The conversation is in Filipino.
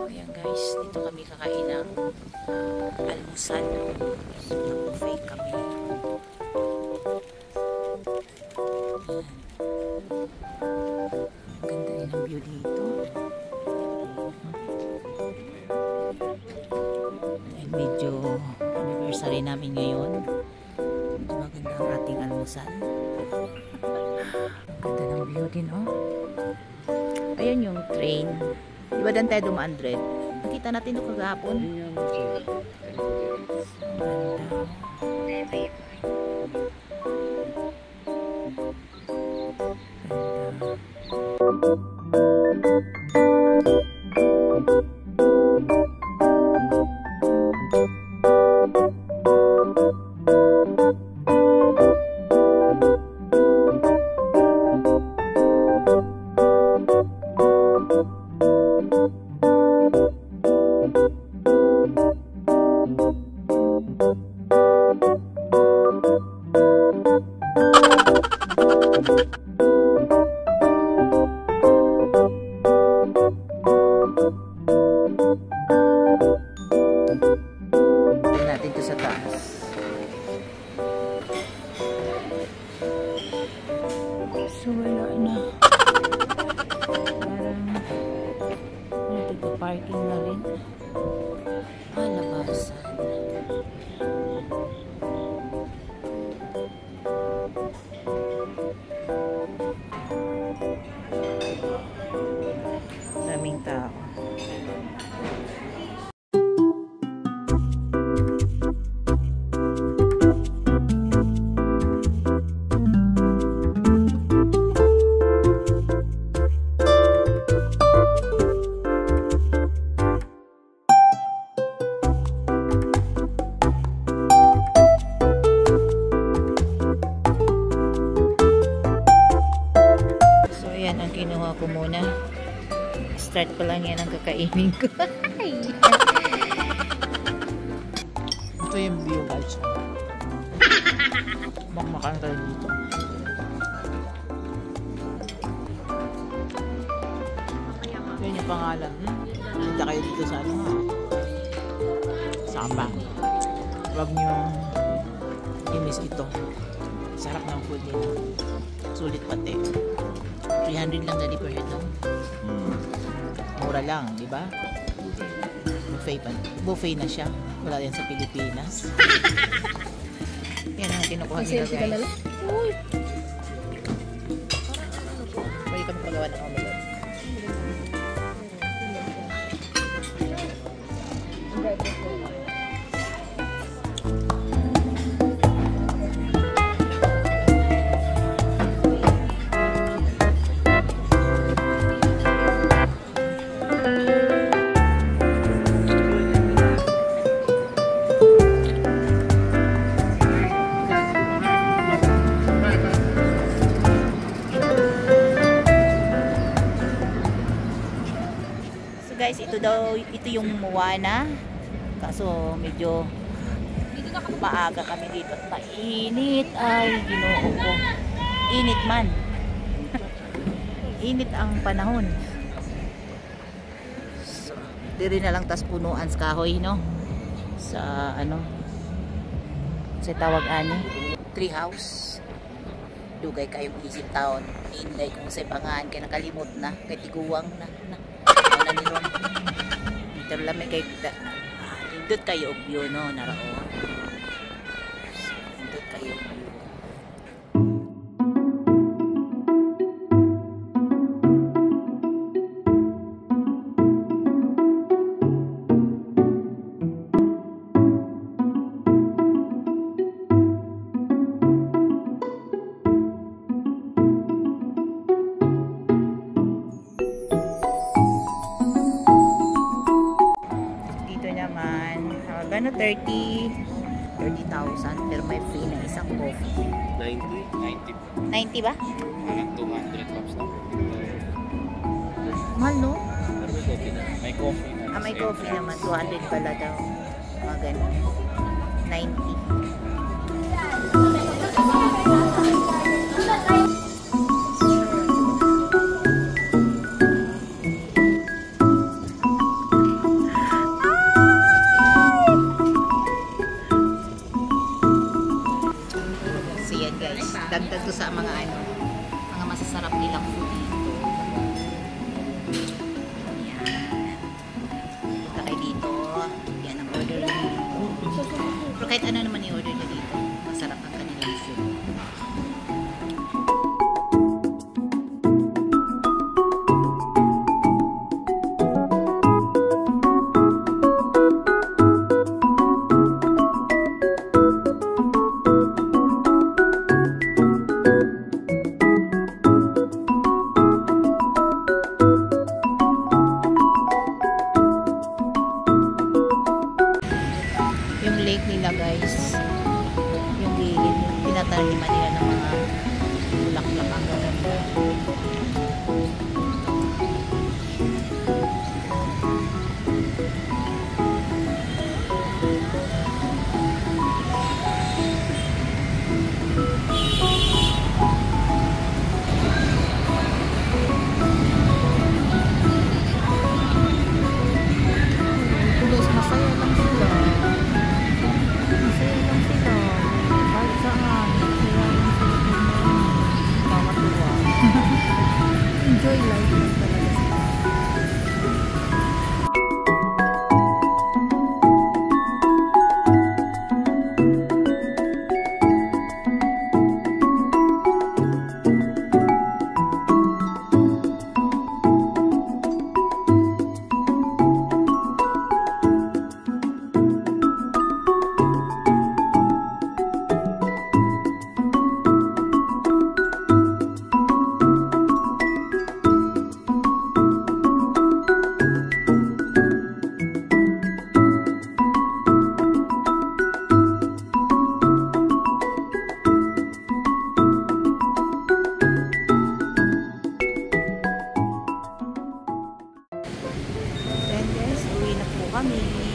Ayan guys, dito kami kakain ng almusal. Buffet kami. Ganda rin ang view dito. And medyo anniversary namin ngayon. Maganda ang ating almusal. Ganda ng view din, oh. Ayan yung train. Di ba dan tayo dumaan, Dred? Nakita natin ito kagahapon. Natin ito sa taas. So wala na. Parang nagpa-parking na rin. Labasan. Daming tao. Yan ang kinuha ko muna. Start pa lang yan ang kakainin ko. Ito yung view guys. Makmakan tayo dito. Yan yung pangalan. Nanda kayo dito sa ano ha? Sapa. Huwag nyo i-miss ito. Sarap ng food nila. Sulit pati. 300 lang dali per head, no? Mura lang, di ba? Buffet pa. Buffet na siya. Wala yan sa Pilipinas. Yan ang kinukuha nila, guys. Uy! Pwede kami pagawa ng omelette. Guys, ito yung Moana. Kaso medyo maaga kami dito at mainit. Ay, Ginoo ko. Init man. Init ang panahon. So, diri na lang tas punuan sa kahoy, no? Sa ano? Sa tawag ani? Tree house. Dugay kayong isip taon. Inday kung sa pangahan kay nakalimot na, kay tiguwang na. Naniron. Pero lamig kay indot kayo og view, no, narao. Indot kayo og view. Gano 30,000 pero may free na isang coffee. 90 ba? Parang 200 pops na. Mahal, no? May coffee na. May coffee naman. 200 pala daw. Mga ganun. 90. sa mga ano, mga masasarap nilang food dito. Yan. Punta kayo dito. Yan ang order niyo. Pero kahit ano naman i-order niyo dito, masarap ang kanilang food. Yung lake nila guys, yung gilid, pinataniman nila ng mga bulaklak ang gaganda. Guys, masaya lang sila. Masaya lang sila. Kahit saan. Masaya lang sila. Nakakatuwa. Enjoy life lang talaga sila. Then guys, uwi na po kami.